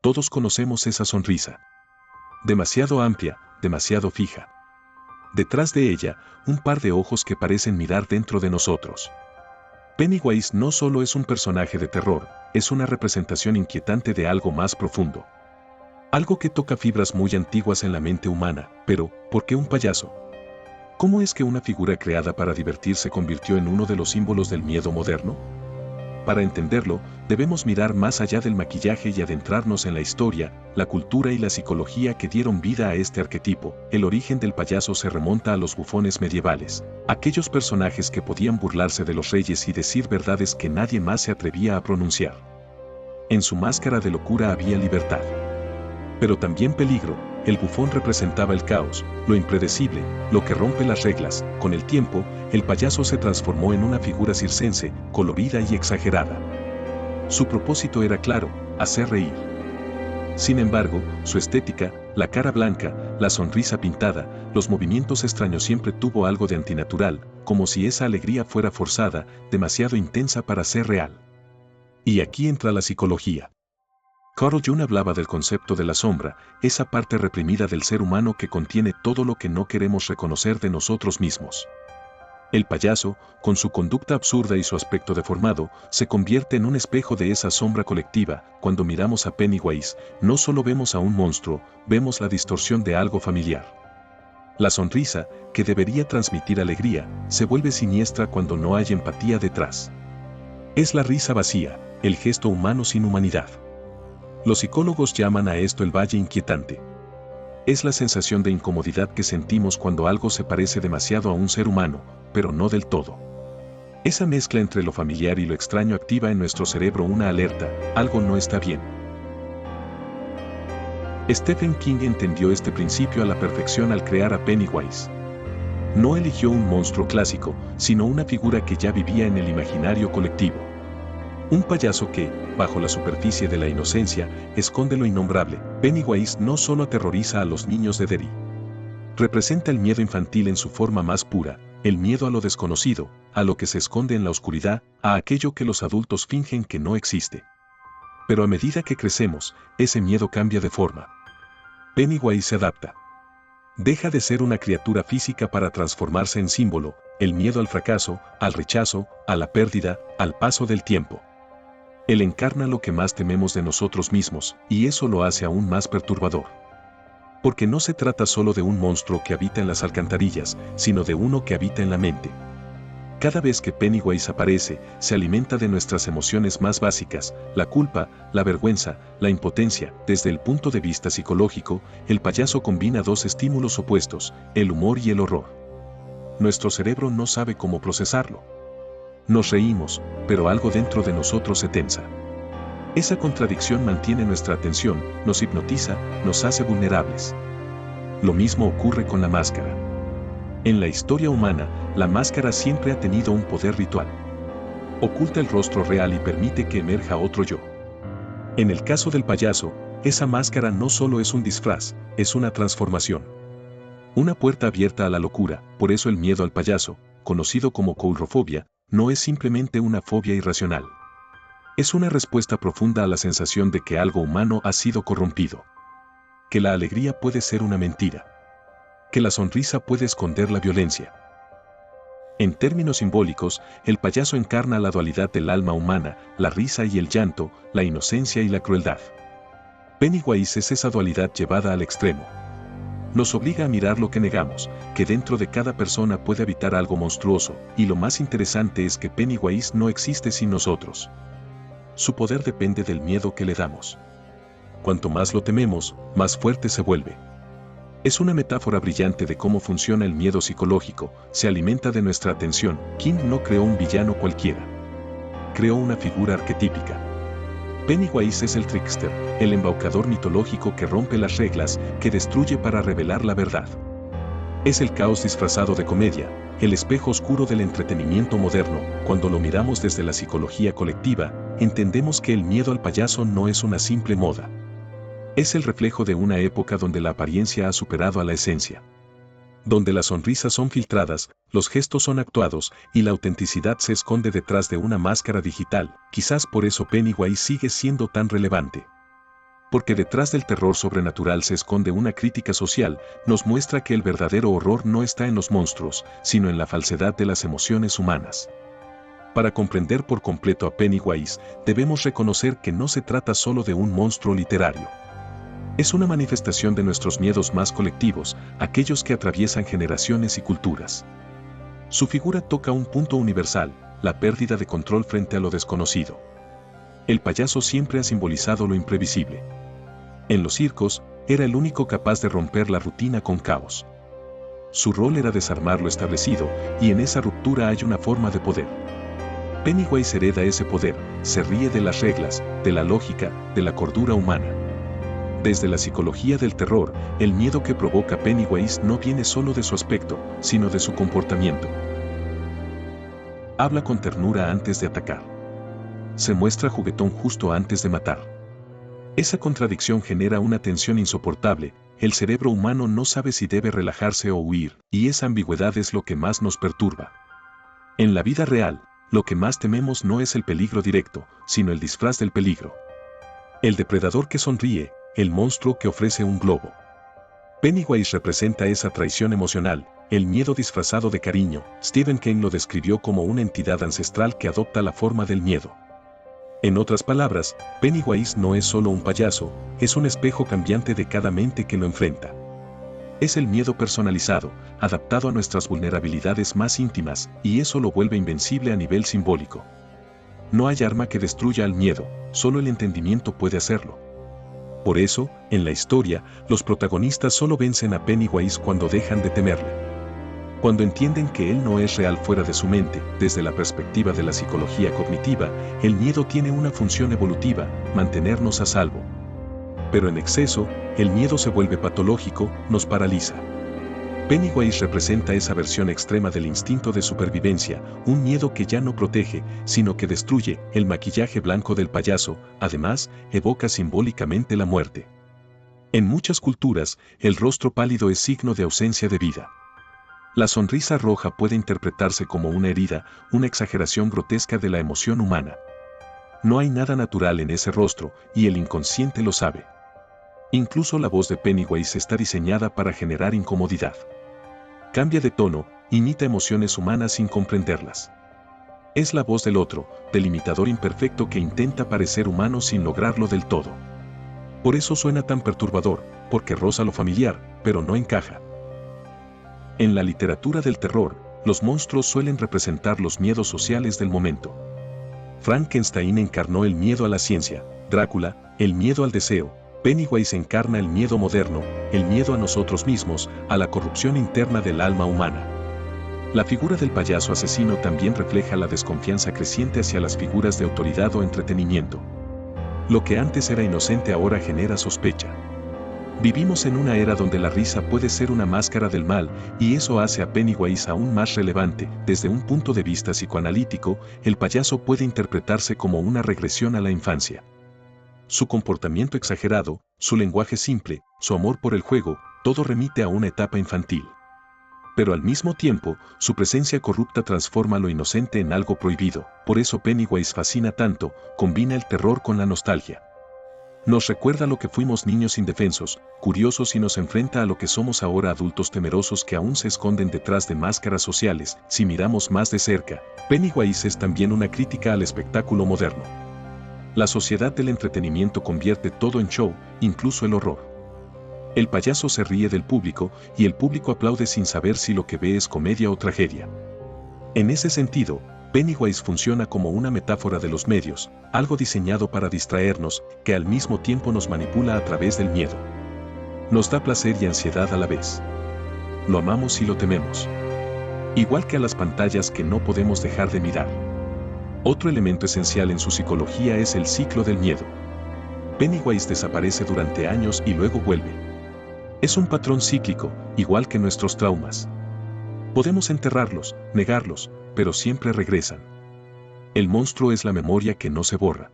Todos conocemos esa sonrisa. Demasiado amplia, demasiado fija. Detrás de ella, un par de ojos que parecen mirar dentro de nosotros. Pennywise no solo es un personaje de terror, es una representación inquietante de algo más profundo. Algo que toca fibras muy antiguas en la mente humana, pero, ¿por qué un payaso? ¿Cómo es que una figura creada para divertir se convirtió en uno de los símbolos del miedo moderno? Para entenderlo, debemos mirar más allá del maquillaje y adentrarnos en la historia, la cultura y la psicología que dieron vida a este arquetipo. El origen del payaso se remonta a los bufones medievales, aquellos personajes que podían burlarse de los reyes y decir verdades que nadie más se atrevía a pronunciar. En su máscara de locura había libertad. Pero también peligro. El bufón representaba el caos, lo impredecible, lo que rompe las reglas. Con el tiempo, el payaso se transformó en una figura circense, colorida y exagerada. Su propósito era claro, hacer reír. Sin embargo, su estética, la cara blanca, la sonrisa pintada, los movimientos extraños siempre tuvo algo de antinatural, como si esa alegría fuera forzada, demasiado intensa para ser real. Y aquí entra la psicología. Carl Jung hablaba del concepto de la sombra, esa parte reprimida del ser humano que contiene todo lo que no queremos reconocer de nosotros mismos. El payaso, con su conducta absurda y su aspecto deformado, se convierte en un espejo de esa sombra colectiva. Cuando miramos a Pennywise, no solo vemos a un monstruo, vemos la distorsión de algo familiar. La sonrisa, que debería transmitir alegría, se vuelve siniestra cuando no hay empatía detrás. Es la risa vacía, el gesto humano sin humanidad. Los psicólogos llaman a esto el valle inquietante. Es la sensación de incomodidad que sentimos cuando algo se parece demasiado a un ser humano, pero no del todo. Esa mezcla entre lo familiar y lo extraño activa en nuestro cerebro una alerta, algo no está bien. Stephen King entendió este principio a la perfección al crear a Pennywise. No eligió un monstruo clásico, sino una figura que ya vivía en el imaginario colectivo. Un payaso que, bajo la superficie de la inocencia, esconde lo innombrable. Pennywise no solo aterroriza a los niños de Derry. Representa el miedo infantil en su forma más pura, el miedo a lo desconocido, a lo que se esconde en la oscuridad, a aquello que los adultos fingen que no existe. Pero a medida que crecemos, ese miedo cambia de forma. Pennywise se adapta. Deja de ser una criatura física para transformarse en símbolo, el miedo al fracaso, al rechazo, a la pérdida, al paso del tiempo. Él encarna lo que más tememos de nosotros mismos, y eso lo hace aún más perturbador. Porque no se trata solo de un monstruo que habita en las alcantarillas, sino de uno que habita en la mente. Cada vez que Pennywise aparece, se alimenta de nuestras emociones más básicas, la culpa, la vergüenza, la impotencia. Desde el punto de vista psicológico, el payaso combina dos estímulos opuestos, el humor y el horror. Nuestro cerebro no sabe cómo procesarlo. Nos reímos, pero algo dentro de nosotros se tensa. Esa contradicción mantiene nuestra atención, nos hipnotiza, nos hace vulnerables. Lo mismo ocurre con la máscara. En la historia humana, la máscara siempre ha tenido un poder ritual. Oculta el rostro real y permite que emerja otro yo. En el caso del payaso, esa máscara no solo es un disfraz, es una transformación. Una puerta abierta a la locura. Por eso el miedo al payaso, conocido como coulrofobia, no es simplemente una fobia irracional. Es una respuesta profunda a la sensación de que algo humano ha sido corrompido. Que la alegría puede ser una mentira. Que la sonrisa puede esconder la violencia. En términos simbólicos, el payaso encarna la dualidad del alma humana, la risa y el llanto, la inocencia y la crueldad. Pennywise es esa dualidad llevada al extremo. Nos obliga a mirar lo que negamos, que dentro de cada persona puede habitar algo monstruoso, y lo más interesante es que Pennywise no existe sin nosotros. Su poder depende del miedo que le damos. Cuanto más lo tememos, más fuerte se vuelve. Es una metáfora brillante de cómo funciona el miedo psicológico, se alimenta de nuestra atención. King no creó un villano cualquiera. Creó una figura arquetípica. Pennywise es el trickster, el embaucador mitológico que rompe las reglas, que destruye para revelar la verdad. Es el caos disfrazado de comedia, el espejo oscuro del entretenimiento moderno. Cuando lo miramos desde la psicología colectiva, entendemos que el miedo al payaso no es una simple moda. Es el reflejo de una época donde la apariencia ha superado a la esencia. Donde las sonrisas son filtradas, los gestos son actuados y la autenticidad se esconde detrás de una máscara digital. Quizás por eso Pennywise sigue siendo tan relevante. Porque detrás del terror sobrenatural se esconde una crítica social, nos muestra que el verdadero horror no está en los monstruos, sino en la falsedad de las emociones humanas. Para comprender por completo a Pennywise, debemos reconocer que no se trata solo de un monstruo literario. Es una manifestación de nuestros miedos más colectivos, aquellos que atraviesan generaciones y culturas. Su figura toca un punto universal, la pérdida de control frente a lo desconocido. El payaso siempre ha simbolizado lo imprevisible. En los circos, era el único capaz de romper la rutina con caos. Su rol era desarmar lo establecido, y en esa ruptura hay una forma de poder. Pennywise hereda ese poder, se ríe de las reglas, de la lógica, de la cordura humana. Desde la psicología del terror, el miedo que provoca Pennywise no viene solo de su aspecto, sino de su comportamiento. Habla con ternura antes de atacar. Se muestra juguetón justo antes de matar. Esa contradicción genera una tensión insoportable, el cerebro humano no sabe si debe relajarse o huir, y esa ambigüedad es lo que más nos perturba. En la vida real, lo que más tememos no es el peligro directo, sino el disfraz del peligro. El depredador que sonríe, el monstruo que ofrece un globo. Pennywise representa esa traición emocional, el miedo disfrazado de cariño. Stephen King lo describió como una entidad ancestral que adopta la forma del miedo. En otras palabras, Pennywise no es solo un payaso, es un espejo cambiante de cada mente que lo enfrenta. Es el miedo personalizado, adaptado a nuestras vulnerabilidades más íntimas, y eso lo vuelve invencible a nivel simbólico. No hay arma que destruya al miedo, solo el entendimiento puede hacerlo. Por eso, en la historia, los protagonistas solo vencen a Pennywise cuando dejan de temerle. Cuando entienden que él no es real fuera de su mente, desde la perspectiva de la psicología cognitiva, el miedo tiene una función evolutiva, mantenernos a salvo. Pero en exceso, el miedo se vuelve patológico, nos paraliza. Pennywise representa esa versión extrema del instinto de supervivencia, un miedo que ya no protege, sino que destruye. El maquillaje blanco del payaso, además, evoca simbólicamente la muerte. En muchas culturas, el rostro pálido es signo de ausencia de vida. La sonrisa roja puede interpretarse como una herida, una exageración grotesca de la emoción humana. No hay nada natural en ese rostro, y el inconsciente lo sabe. Incluso la voz de Pennywise está diseñada para generar incomodidad. Cambia de tono, imita emociones humanas sin comprenderlas. Es la voz del otro, del imitador imperfecto que intenta parecer humano sin lograrlo del todo. Por eso suena tan perturbador, porque roza lo familiar, pero no encaja. En la literatura del terror, los monstruos suelen representar los miedos sociales del momento. Frankenstein encarnó el miedo a la ciencia, Drácula, el miedo al deseo, Pennywise encarna el miedo moderno, el miedo a nosotros mismos, a la corrupción interna del alma humana. La figura del payaso asesino también refleja la desconfianza creciente hacia las figuras de autoridad o entretenimiento. Lo que antes era inocente ahora genera sospecha. Vivimos en una era donde la risa puede ser una máscara del mal, y eso hace a Pennywise aún más relevante. Desde un punto de vista psicoanalítico, el payaso puede interpretarse como una regresión a la infancia. Su comportamiento exagerado, su lenguaje simple, su amor por el juego, todo remite a una etapa infantil. Pero al mismo tiempo, su presencia corrupta transforma lo inocente en algo prohibido. Por eso Pennywise fascina tanto, combina el terror con la nostalgia. Nos recuerda lo que fuimos niños indefensos, curiosos y nos enfrenta a lo que somos ahora adultos temerosos que aún se esconden detrás de máscaras sociales. Si miramos más de cerca, Pennywise es también una crítica al espectáculo moderno. La sociedad del entretenimiento convierte todo en show, incluso el horror. El payaso se ríe del público y el público aplaude sin saber si lo que ve es comedia o tragedia. En ese sentido, Pennywise funciona como una metáfora de los medios, algo diseñado para distraernos, que al mismo tiempo nos manipula a través del miedo. Nos da placer y ansiedad a la vez. Lo amamos y lo tememos. Igual que a las pantallas que no podemos dejar de mirar. Otro elemento esencial en su psicología es el ciclo del miedo. Pennywise desaparece durante años y luego vuelve. Es un patrón cíclico, igual que nuestros traumas. Podemos enterrarlos, negarlos, pero siempre regresan. El monstruo es la memoria que no se borra.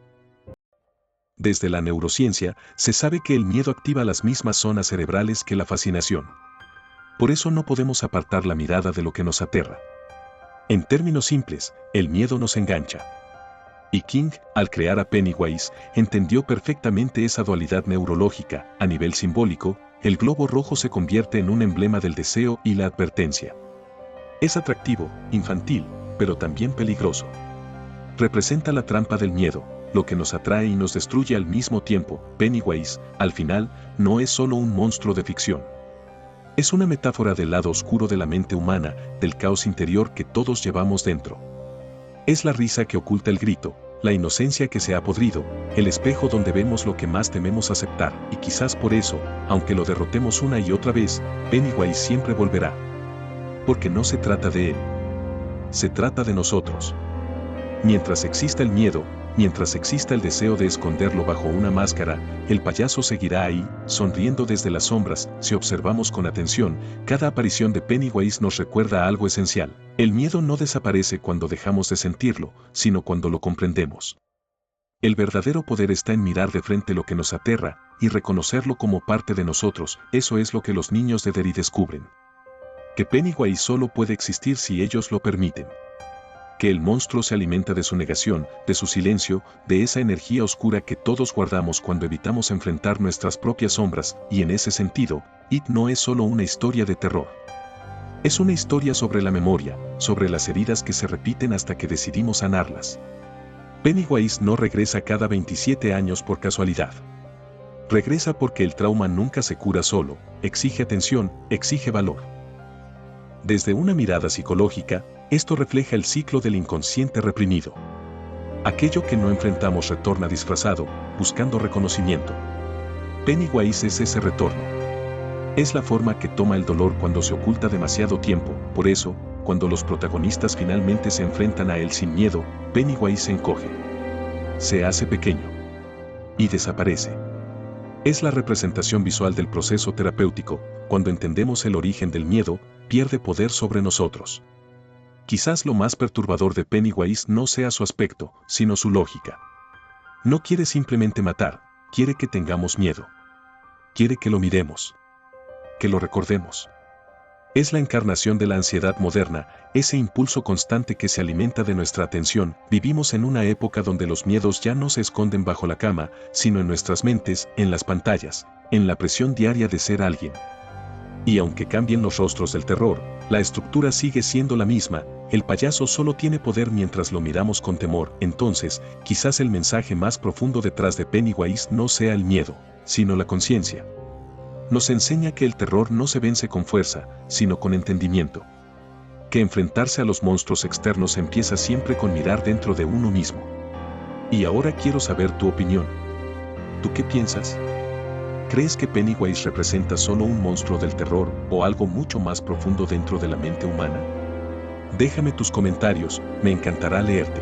Desde la neurociencia, se sabe que el miedo activa las mismas zonas cerebrales que la fascinación. Por eso no podemos apartar la mirada de lo que nos aterra. En términos simples, el miedo nos engancha. Y King, al crear a Pennywise, entendió perfectamente esa dualidad neurológica. A nivel simbólico, el globo rojo se convierte en un emblema del deseo y la advertencia. Es atractivo, infantil, pero también peligroso. Representa la trampa del miedo, lo que nos atrae y nos destruye al mismo tiempo. Pennywise, al final, no es solo un monstruo de ficción. Es una metáfora del lado oscuro de la mente humana, del caos interior que todos llevamos dentro. Es la risa que oculta el grito, la inocencia que se ha podrido, el espejo donde vemos lo que más tememos aceptar, y quizás por eso, aunque lo derrotemos una y otra vez, Pennywise siempre volverá. Porque no se trata de él. Se trata de nosotros. Mientras exista el miedo, mientras exista el deseo de esconderlo bajo una máscara, el payaso seguirá ahí, sonriendo desde las sombras. Si observamos con atención, cada aparición de Pennywise nos recuerda algo esencial. El miedo no desaparece cuando dejamos de sentirlo, sino cuando lo comprendemos. El verdadero poder está en mirar de frente lo que nos aterra y reconocerlo como parte de nosotros. Eso es lo que los niños de Derry descubren. Que Pennywise solo puede existir si ellos lo permiten. Que el monstruo se alimenta de su negación, de su silencio, de esa energía oscura que todos guardamos cuando evitamos enfrentar nuestras propias sombras, y en ese sentido, It no es solo una historia de terror. Es una historia sobre la memoria, sobre las heridas que se repiten hasta que decidimos sanarlas. Pennywise no regresa cada 27 años por casualidad. Regresa porque el trauma nunca se cura solo, exige atención, exige valor. Desde una mirada psicológica, esto refleja el ciclo del inconsciente reprimido. Aquello que no enfrentamos retorna disfrazado, buscando reconocimiento. Pennywise es ese retorno. Es la forma que toma el dolor cuando se oculta demasiado tiempo. Por eso, cuando los protagonistas finalmente se enfrentan a él sin miedo, Pennywise se encoge. Se hace pequeño. Y desaparece. Es la representación visual del proceso terapéutico. Cuando entendemos el origen del miedo, pierde poder sobre nosotros. Quizás lo más perturbador de Pennywise no sea su aspecto, sino su lógica. No quiere simplemente matar, quiere que tengamos miedo. Quiere que lo miremos. Que lo recordemos. Es la encarnación de la ansiedad moderna, ese impulso constante que se alimenta de nuestra atención. Vivimos en una época donde los miedos ya no se esconden bajo la cama, sino en nuestras mentes, en las pantallas, en la presión diaria de ser alguien. Y aunque cambien los rostros del terror, la estructura sigue siendo la misma. El payaso solo tiene poder mientras lo miramos con temor. Entonces, quizás el mensaje más profundo detrás de Pennywise no sea el miedo, sino la conciencia. Nos enseña que el terror no se vence con fuerza, sino con entendimiento. Que enfrentarse a los monstruos externos empieza siempre con mirar dentro de uno mismo. Y ahora quiero saber tu opinión. ¿Tú qué piensas? ¿Crees que Pennywise representa solo un monstruo del terror o algo mucho más profundo dentro de la mente humana? Déjame tus comentarios, me encantará leerte.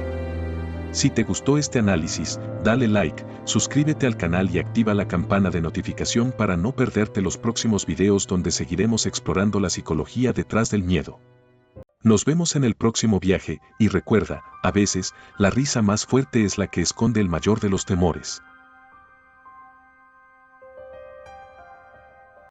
Si te gustó este análisis, dale like, suscríbete al canal y activa la campana de notificación para no perderte los próximos videos donde seguiremos explorando la psicología detrás del miedo. Nos vemos en el próximo viaje y recuerda, a veces, la risa más fuerte es la que esconde el mayor de los temores.